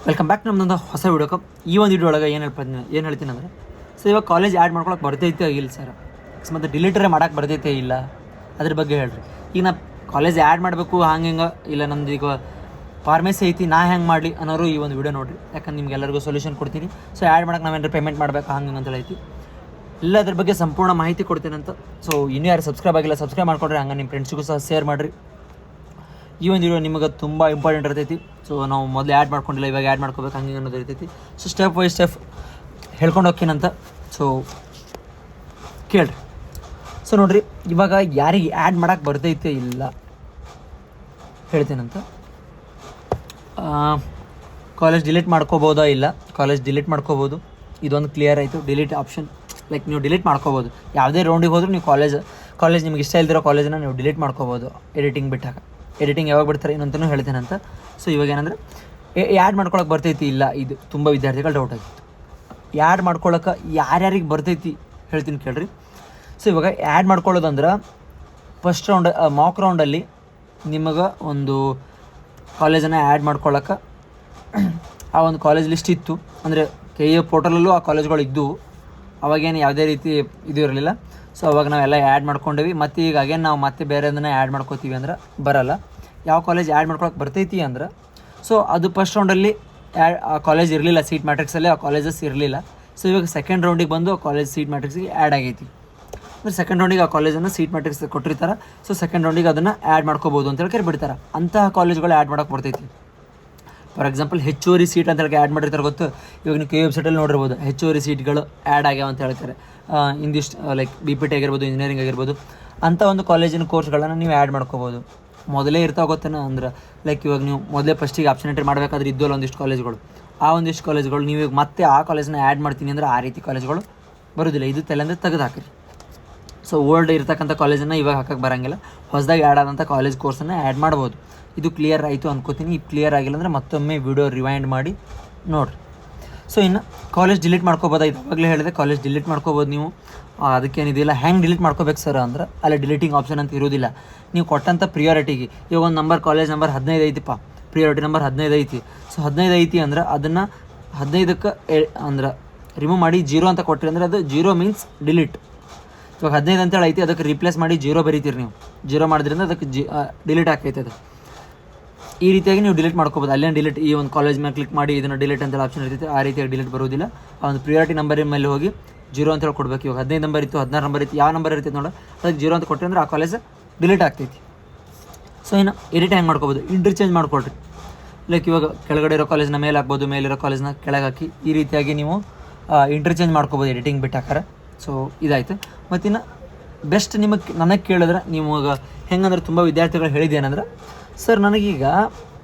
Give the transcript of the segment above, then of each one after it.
Welcome back ನಮ್ಮದೊಂದು ಹೊಸ ವಿಡಿಯೋಕ್ಕೆ. ಈ ಒಂದು ವಿಡಿಯೋ ಒಳಗೆ ಏನು ಹೇಳ್ತೀನಿ ಅಂದರೆ, ಸೊ ಇವಾಗ ಕಾಲೇಜ್ ಆ್ಯಡ್ ಮಾಡ್ಕೊಳಕ್ಕೆ ಬರ್ತೈತೆ ಇಲ್ಲ ಸರ್, ಮತ್ತು ಡಿಲೀಟರೇ ಮಾಡೋಕ್ಕೆ ಬರ್ತೈತೆ ಇಲ್ಲ, ಅದ್ರ ಬಗ್ಗೆ ಹೇಳ್ರಿ. ಈಗ ನಾ ಕಾಲೇಜ್ ಆ್ಯಡ್ ಮಾಡಬೇಕು ಹಂಗೆ ಹಿಂಗೆ ಇಲ್ಲ, ನಮ್ದು ಈಗ ಫಾರ್ಮೆಸಿ ಐತಿ, ನಾ ಹೆಂಗೆ ಮಾಡಲಿ ಅನ್ನೋರು ಈ ಒಂದು ವಿಡಿಯೋ ನೋಡಿರಿ. ಯಾಕಂದ್ರೆ ನಿಮ್ಗೆ ಎಲ್ಲರಿಗೂ ಸೊಲ್ಯೂಷನ್ ಕೊಡ್ತೀನಿ. ಸೊ ಆ್ಯಡ್ ಮಾಡೋಕ್ಕೆ ನಾವೇನಾದ್ರು ಪೇಮೆಂಟ್ ಮಾಡಬೇಕು ಹಂಗೆ ಅಂತ ಐತಿ, ಎಲ್ಲ ಅದ್ರ ಬಗ್ಗೆ ಸಂಪೂರ್ಣ ಮಾಹಿತಿ ಕೊಡ್ತೀನಂತ. ಸೊ ಇನ್ನೂ ಯಾರು ಸಬ್ಸ್ಕ್ರೈಬ್ ಆಗಿಲ್ಲ ಸಬ್ಸ್ಕ್ರೈಬ್ ಮಾಡ್ಕೊಡ್ರಿ, ಹಂಗೆ ನಿಮ್ಮ ಫ್ರೆಂಡ್ಸಿಗೂ ಸಹ ಶೇರ್ ಮಾಡಿರಿ. ಈ ಒಂದು ವಿಡಿಯೋ ನಿಮಗೆ ತುಂಬ ಇಂಪಾರ್ಟೆಂಟ್ ಇರ್ತೈತಿ. ಸೊ ನಾವು ಮೊದಲು ಆ್ಯಡ್ ಮಾಡ್ಕೊಂಡಿಲ್ಲ, ಇವಾಗ ಆ್ಯಡ್ ಮಾಡ್ಕೋಬೇಕು ಹಂಗೆ ಅನ್ನೋದು ಇರ್ತೈತಿ. ಸೊ ಸ್ಟೆಪ್ ಬೈ ಸ್ಟೆಪ್ ಹೇಳ್ಕೊಂಡು ಹೋಗ್ತೀನಂತ. ಸೊ ಕೇಳ್ರಿ. ಸೊ ನೋಡಿರಿ, ಇವಾಗ ಯಾರಿಗೆ ಆ್ಯಡ್ ಮಾಡೋಕ್ಕೆ ಬರ್ತೈತೆ ಇಲ್ಲ ಹೇಳ್ತೀನಂತ. ಕಾಲೇಜ್ ಡಿಲೀಟ್ ಮಾಡ್ಕೋಬೋದಾ ಇಲ್ಲ, ಕಾಲೇಜ್ ಡಿಲೀಟ್ ಮಾಡ್ಕೋಬೋದು. ಇದೊಂದು ಕ್ಲಿಯರ್ ಆಯಿತು. ಡಿಲೀಟ್ ಆಪ್ಷನ್ ಲೈಕ್ ನೀವು ಡಿಲೀಟ್ ಮಾಡ್ಕೋಬೋದು. ಯಾವುದೇ ರೌಂಡಿಗೆ ಹೋದರೂ ನೀವು ಕಾಲೇಜ್ ನಿಮ್ಗೆ ಇಷ್ಟ ಇಲ್ದಿರೋ ಕಾಲೇಜನ್ನ ನೀವು ಡಿಲೀಟ್ ಮಾಡ್ಕೋಬೋದು ಎಡಿಟಿಂಗ್ ಬಿಟ್ಟಾಗ. ಎಡಿಟಿಂಗ್ ಯಾವಾಗ ಬಿಡ್ತಾರೆ ಇನ್ನೊಂತನೂ ಹೇಳ್ತೇನಂತ. ಸೊ ಇವಾಗ ಏನಂದರೆ ಆ್ಯಡ್ ಮಾಡ್ಕೊಳಕ್ಕೆ ಬರ್ತೈತಿ ಇಲ್ಲ, ಇದು ತುಂಬ ವಿದ್ಯಾರ್ಥಿಗಳು ಡೌಟ್ ಆಗಿತ್ತು. ಆ್ಯಡ್ ಮಾಡ್ಕೊಳಕ್ಕೆ ಯಾರ್ಯಾರಿಗೆ ಬರ್ತೈತಿ ಹೇಳ್ತೀನಿ ಕೇಳ್ರಿ. ಸೊ ಇವಾಗ ಆ್ಯಡ್ ಮಾಡ್ಕೊಳ್ಳೋದಂದ್ರೆ ಫಸ್ಟ್ ರೌಂಡ್ ಮಾಕ್ ರೌಂಡಲ್ಲಿ ನಿಮಗೆ ಒಂದು ಕಾಲೇಜನ್ನು ಆ್ಯಡ್ ಮಾಡ್ಕೊಳ್ಳೋಕೆ ಆ ಒಂದು ಕಾಲೇಜ್ ಲಿಸ್ಟ್ ಇತ್ತು. ಅಂದರೆ KE ಪೋರ್ಟಲಲ್ಲೂ ಆ ಕಾಲೇಜ್ಗಳು ಇದ್ದವು. ಅವಾಗೇನು ಯಾವುದೇ ರೀತಿ ಇದು ಇರಲಿಲ್ಲ. ಸೊ ಅವಾಗ ನಾವೆಲ್ಲ ಆ್ಯಡ್ ಮಾಡ್ಕೊಂಡೇವಿ. ಮತ್ತು ಈಗ ಅಗೇನ್ ನಾವು ಮತ್ತೆ ಬೇರೆದನ್ನ ಆ್ಯಡ್ ಮಾಡ್ಕೋತೀವಿ ಅಂದ್ರೆ ಬರೋಲ್ಲ. ಯಾವ ಕಾಲೇಜ್ ಆ್ಯಡ್ ಮಾಡ್ಕೊಳಕ್ಕೆ ಬರ್ತೈತಿ ಅಂದ್ರೆ, ಸೊ ಅದು ಫಸ್ಟ್ ರೌಂಡಲ್ಲಿ ಆ ಕಾಲೇಜ್ ಇರಲಿಲ್ಲ, ಸೀಟ್ ಮ್ಯಾಟ್ರಿಕ್ಸಲ್ಲಿ ಆ ಕಾಲೇಜಸ್ ಇರಲಿಲ್ಲ. ಸೊ ಇವಾಗ ಸೆಕೆಂಡ್ ರೌಂಡಿಗೆ ಬಂದು ಆ ಕಾಲೇಜ್ ಸೀಟ್ ಮ್ಯಾಟ್ರಿಕ್ಸಿಗೆ ಆ್ಯಡ್ ಆಗೈತಿ. ಅಂದರೆ ಸೆಕೆಂಡ್ ರೌಂಡಿಗೆ ಆ ಕಾಲೇಜನ್ನು ಸೀಟ್ ಮ್ಯಾಟ್ರಿಕ್ಸ್ ಕೊಟ್ಟಿರ್ತಾರೆ. ಸೊ ಸೆಕೆಂಡ್ ರೌಂಡಿಗೆ ಅದನ್ನು ಆ್ಯಡ್ ಮಾಡ್ಕೋಬೋದು ಅಂತ ಹೇಳಿ ಬಿಡ್ತಾರೆ. ಅಂತಹ ಕಾಲೇಜ್ಗಳು ಆ್ಯಡ್ ಮಾಡೋಕ್ಕೆ ಬರ್ತೈತಿ. ಫಾರ್ ಎಕ್ಸಾಂಪಲ್ ಹೆಚ್ಚುವರಿ ಸೀಟ್ ಅಂತ ಹೇಳಿ ಆ್ಯಡ್ ಮಾಡಿರ್ತಾರೆ ಗೊತ್ತು. ಇವಾಗ ನೀವು KE ವೆಬ್ಸೈಟಲ್ಲಿ ನೋಡಿರ್ಬೋದು, ಹೆಚ್ಚುವರಿ ಸೀಟ್ಗಳು ಆ್ಯಡ್ ಆಗ್ಯಾವ ಅಂತ ಹೇಳ್ತಾರೆ. ಇಂದಿಷ್ಟು ಲೈಕ್ BPT ಆಗಿರ್ಬೋದು, ಇಂಜಿನಿಯರಿಂಗ್ ಆಗಿರ್ಬೋದು, ಅಂಥ ಒಂದು ಕಾಲೇಜಿನ ಕೋರ್ಸ್ಗಳನ್ನು ನೀವು ಆ್ಯಡ್ ಮಾಡ್ಕೋಬೋದು. ಮೊದಲೇ ಇರ್ತಾವೆ ಗೊತ್ತೇನೋ ಅಂದ್ರೆ, ಲೈಕ್ ಇವಾಗ ನೀವು ಮೊದಲೇ ಫಸ್ಟಿಗೆ ಆಪ್ಷನ್ ಎಂಟ್ರಿ ಮಾಡಬೇಕಾದ್ರೆ ಇದ್ದಲ್ಲ ಒಂದಿಷ್ಟು ಕಾಲೇಜ್ಗಳು, ಆ ಒಂದಿಷ್ಟು ಕಾಲೇಜ್ಗಳು ನೀವು ಈಗ ಮತ್ತೆ ಆ ಕಾಲೇಜನ್ನ ಆ್ಯಡ್ ಮಾಡ್ತೀನಿ ಅಂದರೆ ಆ ರೀತಿ ಕಾಲೇಜ್ಗಳು ಬರೋದಿಲ್ಲ. ಇದು ತಲೆಂದ್ರೆ ತೆಗೆದು ಹಾಕಿರಿ. ಸೊ ಓಲ್ಡ್ ಇರ್ತಕ್ಕಂಥ ಕಾಲೇಜನ್ನು ಇವಾಗ ಹಾಕಕ್ಕೆ ಬರೋಂಗಿಲ್ಲ. ಹೊಸದಾಗಿ ಆ್ಯಡ್ ಆದಂಥ ಕಾಲೇಜ್ ಕೋರ್ಸನ್ನು ಆ್ಯಡ್ ಮಾಡ್ಬೋದು. ಇದು ಕ್ಲಿಯರ್ ಆಯಿತು ಅನ್ಕೋತೀನಿ. ಇದು ಕ್ಲಿಯರ್ ಆಗಿಲ್ಲ ಅಂದರೆ ಮತ್ತೊಮ್ಮೆ ವಿಡಿಯೋ ರಿವೈಂಡ್ ಮಾಡಿ ನೋಡಿರಿ. ಸೊ ಇನ್ನು ಕಾಲೇಜ್ ಡಿಲೀಟ್ ಮಾಡ್ಕೋಬೋದಾ? ಇದು ಅವಾಗಲೇ ಹೇಳಿದೆ, ಕಾಲೇಜ್ ಡಿಲೀಟ್ ಮಾಡ್ಕೋಬೋದು ನೀವು. ಅದಕ್ಕೇನಿದಿಲ್ಲ. ಹೆಂಗೆ ಡಿಲೀಟ್ ಮಾಡ್ಕೋಬೇಕು ಸರ್ ಅಂದ್ರೆ, ಅಲ್ಲಿ ಡಿಲೀಟಿಂಗ್ ಆಪ್ಷನ್ ಅಂತ ಇರೋದಿಲ್ಲ. ನೀವು ಕೊಟ್ಟಂಥ ಪ್ರಿಯಾರಿಟಿಗೆ ಇವಾಗ ಒಂದು ನಂಬರ್ ಕಾಲೇಜ್ ನಂಬರ್ 15 ಐತಿಪ್ಪ, ಪ್ರಿಯಾರಿಟಿ ನಂಬರ್ 15 ಐತಿ. ಸೊ 15 ಐತಿ ಅಂದ್ರೆ ಅದನ್ನು 15ಕ್ಕೆ ಅಂದ್ರೆ ರಿಮೂವ್ ಮಾಡಿ 0 ಅಂತ ಕೊಟ್ಟಿರಿ ಅಂದರೆ ಅದು 0 ಮೀನ್ಸ್ ಡಿಲೀಟ್. ಇವಾಗ 15 ಅಂತೇಳಿ ಐತಿ, ಅದಕ್ಕೆ ರಿಪ್ಲೇಸ್ ಮಾಡಿ 0 ಬರೀತೀರಿ ನೀವು. 0 ಮಾಡಿದ್ರಿಂದ ಅದಕ್ಕೆ ಡಿಲೀಟ್ ಆಗ್ತೈತೆ ಅದು. ಈ ರೀತಿಯಾಗಿ ನೀವು ಡಿಲೀಟ್ ಮಾಡ್ಕೋಬೋದು. ಅಲ್ಲೇನು ಡಿಲೀಟ್ ಈ ಒಂದು ಕಾಲೇಜ್ ಮೇಲೆ ಕ್ಲಿಕ್ ಮಾಡಿ ಇದನ್ನು ಡಿಲೀಟ್ ಅಂತೇಳಿ ಆಪ್ಷನ್ ಇರ್ತೈತೆ. ಆ ರೀತಿಯಾಗಿ ಡಿಲೀಟ್ ಬರೋದಿಲ್ಲ. ಆ ಒಂದು ಪ್ರಿಯಾರಿಟಿ ನಂಬರಿನ ಮೇಲೆ ಹೋಗಿ 0 ಅಂತೇಳಿ ಕೊಡಬೇಕು. ಇವಾಗ 15 ನಂಬರ್ ಇತ್ತು, 16 ನಂಬರ್ ಇತ್ತು, ಯಾವ ನಂಬರ್ ಇರ್ತೈತೆ ನೋಡ, ಅದಕ್ಕೆ 0 ಅಂತ ಕೊಟ್ಟರೆ ಅಂದರೆ ಆ ಕಾಲೇಜ್ ಡಿಲೀಟ್ ಆಗ್ತೈತಿ. ಸೊ ಇನ್ನು ಎಡಿಟ್ ಹೆಂಗೆ ಮಾಡ್ಕೋಬೋದು? ಇಂಟರ್ಚೇಂಜ್ ಮಾಡ್ಕೊಳ್ರಿ. ಲೈಕ್ ಇವಾಗ ಕೆಳಗಡೆ ಇರೋ ಕಾಲೇಜ್ನ ಮೇಲೆ ಹಾಕ್ಬೋದು, ಮೇಲಿರೋ ಕಾಲೇಜ್ನ ಕೆಳಗೆ ಹಾಕಿ ಈ ರೀತಿಯಾಗಿ ನೀವು ಇಂಟರ್ಚೇಂಜ್ ಮಾಡ್ಕೋಬೋದು ಎಡಿಟಿಂಗ್ ಬಿಟ್ಟು ಹಾಕಾರ. ಸೊ ಇದಾಯಿತು. ಮತ್ತಿನ್ನು ಬೆಸ್ಟ್ ನನಗೆ ಕೇಳಿದ್ರೆ ನಿಮಗೆ ಹೆಂಗಂದ್ರೆ, ತುಂಬ ವಿದ್ಯಾರ್ಥಿಗಳು ಹೇಳಿದ್ದೇನೆಂದ್ರೆ, ಸರ್ ನನಗೀಗ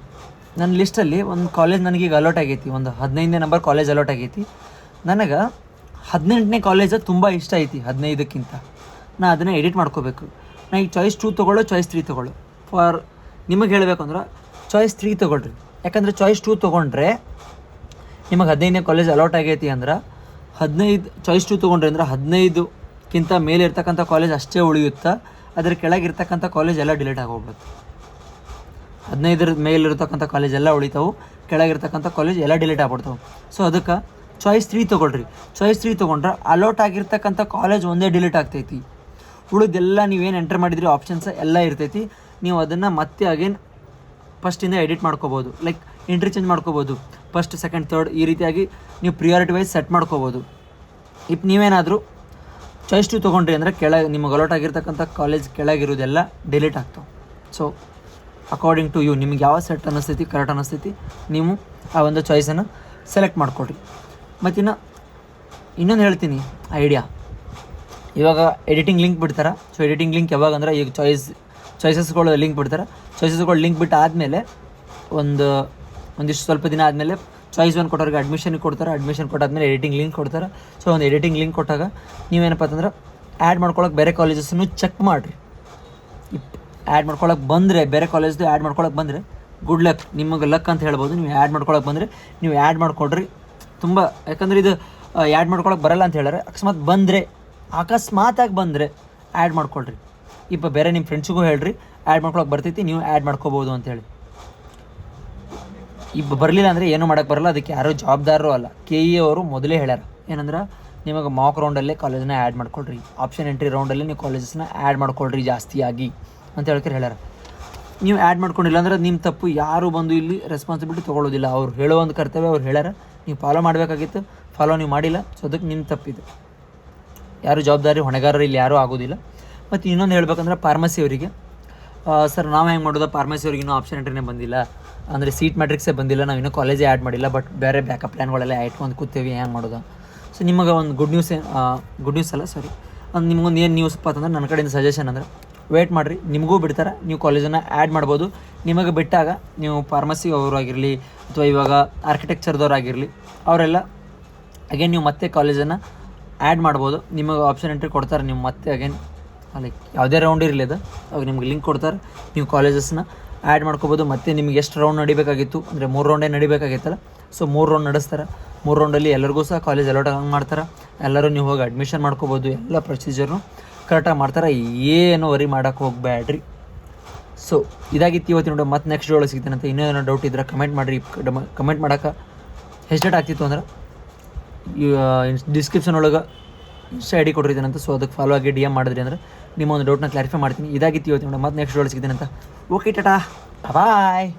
ನನ್ನ ಲಿಸ್ಟಲ್ಲಿ ಒಂದು ಕಾಲೇಜ್ ನನಗೀಗ ಅಲೋಟ್ ಆಗೈತಿ, ಒಂದು 15ನೇ ನಂಬರ್ ಕಾಲೇಜ್ ಅಲೋಟ್ ಆಗೈತಿ. ನನಗೆ 18ನೇ ಕಾಲೇಜ್ ತುಂಬ ಇಷ್ಟ ಐತಿ 15ಕ್ಕಿಂತ. ನಾ ಅದನ್ನು ಎಡಿಟ್ ಮಾಡ್ಕೋಬೇಕು. ನಾ ಈಗ ಚಾಯ್ಸ್ 2 ತೊಗೊಳ್ಳೋ, ಚಾಯ್ಸ್ 3 ತೊಗೊಳ್ಳೋ. ಫಾರ್ ನಿಮಗೆ ಹೇಳಬೇಕು ಅಂದ್ರೆ ಚಾಯ್ಸ್ 3 ತೊಗೊಳ್ರಿ. ಯಾಕಂದರೆ ಚಾಯ್ಸ್ 2 ತೊಗೊಂಡ್ರೆ ನಿಮಗೆ 15ನೇ ಕಾಲೇಜ್ ಅಲೋಟ್ ಆಗೈತಿ ಅಂದ್ರೆ 15 ಚಾಯ್ಸ್ 2 ತೊಗೊಂಡ್ರೆ ಅಂದರೆ 15ಕ್ಕಿಂತ ಮೇಲೆ ಇರ್ತಕ್ಕಂಥ ಕಾಲೇಜ್ ಅಷ್ಟೇ ಉಳಿಯುತ್ತಾ, ಅದ್ರ ಕೆಳಗಿರ್ತಕ್ಕಂಥ ಕಾಲೇಜ್ ಎಲ್ಲ ಡಿಲೀಟ್ ಆಗೋಗ್ಬಿಡುತ್ತೆ. 15 ಮೇಲಿರ್ತಕ್ಕಂಥ ಕಾಲೇಜ್ ಎಲ್ಲ ಉಳಿತಾವೆ, ಕೆಳಗಿರ್ತಕ್ಕಂಥ ಕಾಲೇಜ್ ಎಲ್ಲ ಡಿಲೀಟ್ ಆಗ್ಬಿಡ್ತಾವೆ. ಸೊ ಅದಕ್ಕೆ ಚಾಯ್ಸ್ 3 ತೊಗೊಳ್ರಿ. ಚಾಯ್ಸ್ 3 ತೊಗೊಂಡ್ರೆ ಅಲೋಟ್ ಆಗಿರ್ತಕ್ಕಂಥ ಕಾಲೇಜ್ ಒಂದೇ ಡಿಲೀಟ್ ಆಗ್ತೈತಿ. ಉಳಿದೆಲ್ಲ ನೀವೇನು ಎಂಟರ್ ಮಾಡಿದ್ರಿ ಆಪ್ಷನ್ಸ್ ಎಲ್ಲ ಇರ್ತೈತಿ. ನೀವು ಅದನ್ನು ಮತ್ತೆ ಅಗೇನ್ ಫಸ್ಟಿಂದ ಎಡಿಟ್ ಮಾಡ್ಕೋಬೋದು. ಲೈಕ್ ಇಂಟರ್ಚೇಂಜ್ ಮಾಡ್ಕೋಬೋದು. ಫಸ್ಟ್, ಸೆಕೆಂಡ್, ಥರ್ಡ್ ಈ ರೀತಿಯಾಗಿ ನೀವು ಪ್ರಿಯಾರಿಟಿ ವೈಸ್ ಸೆಟ್ ಮಾಡ್ಕೋಬೋದು. ಇಫ್ ನೀವೇನಾದರೂ ಚಾಯ್ಸ್ 2 ತೊಗೊಂಡ್ರಿ ಅಂದರೆ ನಿಮಗೆ ಅಲೋಟ್ ಆಗಿರ್ತಕ್ಕಂಥ ಕಾಲೇಜ್ ಕೆಳಗಿರೋದೆಲ್ಲ ಡಿಲೀಟ್ ಆಗ್ತಾವೆ. ಸೊ ಅಕಾರ್ಡಿಂಗ್ ಟು ಯು, ನಿಮಗೆ ಯಾವ ಸೆಟ್ ಅನ್ನಿಸ್ತೈತಿ, ಕರೆಕ್ಟ್ ಅನ್ನಿಸ್ತೈತಿ, ನೀವು ಆ ಒಂದು ಚಾಯ್ಸನ್ನು ಸೆಲೆಕ್ಟ್ ಮಾಡಿಕೊಡ್ರಿ. ಮತ್ತಿನ್ನು ಇನ್ನೊಂದು ಹೇಳ್ತೀನಿ ಐಡಿಯಾ. ಇವಾಗ ಎಡಿಟಿಂಗ್ ಲಿಂಕ್ ಬಿಡ್ತಾರೆ. ಸೊ ಎಡಿಟಿಂಗ್ ಲಿಂಕ್ ಯಾವಾಗ ಅಂದ್ರೆ, ಈಗ ಚಾಯ್ಸಸ್ಗಳು ಲಿಂಕ್ ಬಿಡ್ತಾರೆ. ಚಾಯ್ಸಸ್ಗಳು ಲಿಂಕ್ ಬಿಟ್ಟು ಆದಮೇಲೆ ಒಂದಿಷ್ಟು ಸ್ವಲ್ಪ ದಿನ ಆದಮೇಲೆ ಚಾಯ್ಸ್ 1 ಕೊಟ್ಟವ್ರಿಗೆ ಅಡ್ಮಿಷನ್ ಕೊಡ್ತಾರೆ. ಅಡ್ಮಿಷನ್ ಕೊಟ್ಟಾದ್ಮೇಲೆ ಎಡಿಟಿಂಗ್ ಲಿಂಕ್ ಕೊಡ್ತಾರೆ. ಸೊ ಒಂದು ಎಡಿಟಿಂಗ್ ಲಿಂಕ್ ಕೊಟ್ಟಾಗ ನೀವೇನಪ್ಪ ಅಂತಂದ್ರೆ ಆ್ಯಡ್ ಮಾಡ್ಕೊಳಕ್ಕೆ ಬೇರೆ ಕಾಲೇಜಸ್ಸನ್ನು ಚೆಕ್ ಮಾಡಿರಿ. ಆ್ಯಡ್ ಮಾಡ್ಕೊಳಕ್ಕೆ ಬಂದರೆ, ಬೇರೆ ಕಾಲೇಜ್ದು ಆ್ಯಡ್ ಮಾಡ್ಕೊಳಕ್ಕೆ ಬಂದರೆ ಗುಡ್ ಲಕ್, ನಿಮಗೆ ಲಕ್ ಅಂತ ಹೇಳ್ಬೋದು. ನೀವು ಆ್ಯಡ್ ಮಾಡ್ಕೊಳಕ್ಕೆ ಬಂದರೆ ನೀವು ಆ್ಯಡ್ ಮಾಡಿಕೊಡ್ರಿ. ತುಂಬ ಯಾಕಂದರೆ ಇದು ಆ್ಯಡ್ ಮಾಡ್ಕೊಳಕ್ಕೆ ಬರಲ್ಲ ಅಂತ ಹೇಳ್ಯಾರೆ. ಅಕಸ್ಮಾತಾಗಿ ಬಂದರೆ ಆ್ಯಡ್ ಮಾಡ್ಕೊಳ್ರಿ. ಇಪ್ಪ ಬೇರೆ ನಿಮ್ಮ ಫ್ರೆಂಡ್ಸಿಗೂ ಹೇಳ್ರಿ, ಆ್ಯಡ್ ಮಾಡ್ಕೊಳಕ್ಕೆ ಬರ್ತೈತಿ, ನೀವು ಆ್ಯಡ್ ಮಾಡ್ಕೋಬೋದು ಅಂತೇಳಿ. ಬರಲಿಲ್ಲ ಅಂದರೆ ಏನೂ ಮಾಡೋಕ್ಕೆ ಬರಲ್ಲ, ಅದಕ್ಕೆ ಯಾರೂ ಜವಾಬ್ದಾರರು ಅಲ್ಲ. KE ಅವರು ಮೊದಲೇ ಹೇಳ್ಯಾರ ಏನಂದ್ರೆ ನಿಮಗೆ ಮಾಕ್ ರೌಂಡಲ್ಲೇ ಕಾಲೇಜನ್ನ ಆ್ಯಡ್ ಮಾಡ್ಕೊಳ್ರಿ, ಆಪ್ಷನ್ ಎಂಟ್ರಿ ರೌಂಡಲ್ಲಿ ನೀವು ಕಾಲೇಜಸ್ನ ಆ್ಯಡ್ ಮಾಡ್ಕೊಳ್ರಿ ಜಾಸ್ತಿಯಾಗಿ ಅಂತ ಹೇಳ್ತಾರೆ ಹೇಳ್ಯಾರ. ನೀವು ಆ್ಯಡ್ ಮಾಡ್ಕೊಂಡಿಲ್ಲ ಅಂದ್ರೆ ನಿಮ್ಮ ತಪ್ಪು, ಯಾರು ಬಂದು ಇಲ್ಲಿ ರೆಸ್ಪಾನ್ಸಿಬಿಲಿಟಿ ತೊಗೊಳ್ಳೋದಿಲ್ಲ. ಅವ್ರು ಹೇಳೋ ಒಂದು ಕರ್ತವ್ಯ ಅವ್ರು ಹೇಳ್ಯಾರ, ನೀವು ಫಾಲೋ ಮಾಡಬೇಕಾಗಿತ್ತು, ಫಾಲೋ ನೀವು ಮಾಡಿಲ್ಲ, ಸೊ ಅದಕ್ಕೆ ನಿಮ್ಮ ತಪ್ಪಿದೆ. ಯಾರು ಜವಾಬ್ದಾರಿ ಹೊಣೆಗಾರರು ಇಲ್ಲಿ ಯಾರೂ ಆಗೋದಿಲ್ಲ. ಮತ್ತು ಇನ್ನೊಂದು ಹೇಳ್ಬೇಕಂದ್ರೆ ಫಾರ್ಮಸಿ ಅವರಿಗೆ, ಸರ್ ನಾವು ಹೆಂಗೆ ಮಾಡೋದು, ಫಾರ್ಮಸಿ ಅವ್ರಿಗೆ ಇನ್ನೂ ಆಪ್ಷನ್ ಎಂಟ್ರಿನೇ ಬಂದಿಲ್ಲ, ಅಂದರೆ ಸೀಟ್ ಮ್ಯಾಟ್ರಿಕ್ಸೇ ಬಂದಿಲ್ಲ, ನಾವು ಇನ್ನೂ ಕಾಲೇಜೇ ಆ್ಯಡ್ ಮಾಡಿಲ್ಲ, ಬಟ್ ಬೇರೆ ಬ್ಯಾಕಪ್ ಪ್ಲ್ಯಾನ್ಗಳೆಲ್ಲ ಇಟ್ಕೊಂಡು ಕೂತೇವೆ, ಹೆಂಗೆ ಮಾಡೋದು. ಸೊ ನಿಮಗೆ ಒಂದು ಗುಡ್ ನ್ಯೂಸ್ ಅಲ್ಲ ಸಾರಿ, ಒಂದು ನಿಮ್ಗೊಂದು ಏನು ನ್ಯೂಸಪ್ಪ ಅಂತಂದ್ರೆ ನನ್ನ ಕಡೆಯಿಂದ ಸಜೆಷನ್ ಅಂದರೆ ವೇಟ್ ಮಾಡಿರಿ, ನಿಮಗೂ ಬಿಡ್ತಾರೆ, ನೀವು ಕಾಲೇಜನ್ನು ಆ್ಯಡ್ ಮಾಡ್ಬೋದು. ನಿಮಗೆ ಬಿಟ್ಟಾಗ ನೀವು ಫಾರ್ಮಸಿ ಅವರಾಗಿರಲಿ ಅಥವಾ ಇವಾಗ ಆರ್ಕಿಟೆಕ್ಚರ್ದವ್ರಾಗಿರಲಿ ಅವರೆಲ್ಲ ಅಗೇನ್ ನೀವು ಮತ್ತೆ ಕಾಲೇಜನ್ನು ಆ್ಯಡ್ ಮಾಡ್ಬೋದು. ನಿಮಗೆ ಆಪ್ಷನ್ ಎಂಟ್ರಿ ಕೊಡ್ತಾರೆ, ನೀವು ಮತ್ತೆ ಅಗೇನ್ ಲೈಕ್ ಯಾವುದೇ ರೌಂಡ್ ಇರಲಿ ಅದು, ಅವಾಗ ನಿಮ್ಗೆ ಲಿಂಕ್ ಕೊಡ್ತಾರೆ, ನೀವು ಕಾಲೇಜಸ್ನ ಆ್ಯಡ್ ಮಾಡ್ಕೋಬೋದು. ಮತ್ತು ನಿಮ್ಗೆ ಎಷ್ಟು ರೌಂಡ್ ನಡಿಬೇಕಾಗಿತ್ತು ಅಂದರೆ 3 ರೌಂಡೇ ನಡಿಬೇಕಾಗಿತ್ತಲ್ಲ, ಸೊ 3 ರೌಂಡ್ ನಡೆಸ್ತಾರೆ. 3 ರೌಂಡಲ್ಲಿ ಎಲ್ಲರಿಗೂ ಸಹ ಕಾಲೇಜ್ ಅಲೋಟ್ ಹಂಗೆ ಮಾಡ್ತಾರೆ, ಎಲ್ಲರೂ ನೀವು ಹೋಗಿ ಅಡ್ಮಿಷನ್ ಮಾಡ್ಕೋಬೋದು, ಎಲ್ಲ ಪ್ರೊಸೀಜರ್ನು ಕರೆಕ್ಟಾಗಿ ಮಾಡ್ತಾರೆ, ಏನು ವರಿ ಮಾಡೋಕ್ಕೆ ಹೋಗಬೇಡ್ರಿ. ಸೊ ಇದಾಗಿತ್ತು ಇವತ್ತಿನ ನೋಡಿ, ಮತ್ತೆ ನೆಕ್ಸ್ಟ್ ಒಳಗೆ ಸಿಗ್ತೇನೆ ಅಂತ. ಇನ್ನೇನೋ ಡೌಟ್ ಇದ್ದರೆ ಕಮೆಂಟ್ ಮಾಡಿರಿ. ಕಮೆಂಟ್ ಮಾಡೋಕೆ ಹೆಸ್ಟೇಟ್ ಆಗ್ತಿತ್ತು ಅಂದ್ರೆ ಡಿಸ್ಕ್ರಿಪ್ಷನ್ ಒಳಗೆ ಇನ್ಸ್ಟಾ ID ಕೊಟ್ಟಿದ್ದೀನಂತ, ಸೊ ಅದಕ್ಕೆ ಫಾಲೋ ಆಗಿ DM ಮಾಡಿದ್ರಿ ಅಂದರೆ ನಿಮ್ಮ ಒಂದು ಡೌಟ್ನ ಕ್ಲಾರಿಫೈ ಮಾಡ್ತೀನಿ. ಇದಾಗಿತ್ತು ಇವತ್ತಿನ ನೋಡಿ, ಮತ್ತೆ ನೆಕ್ಸ್ಟ್ ಒಳಗೆ ಸಿಗ್ತೇನೆ ಅಂತ. ಓಕೆ ಟಾಟಾ ಬಾಯ್.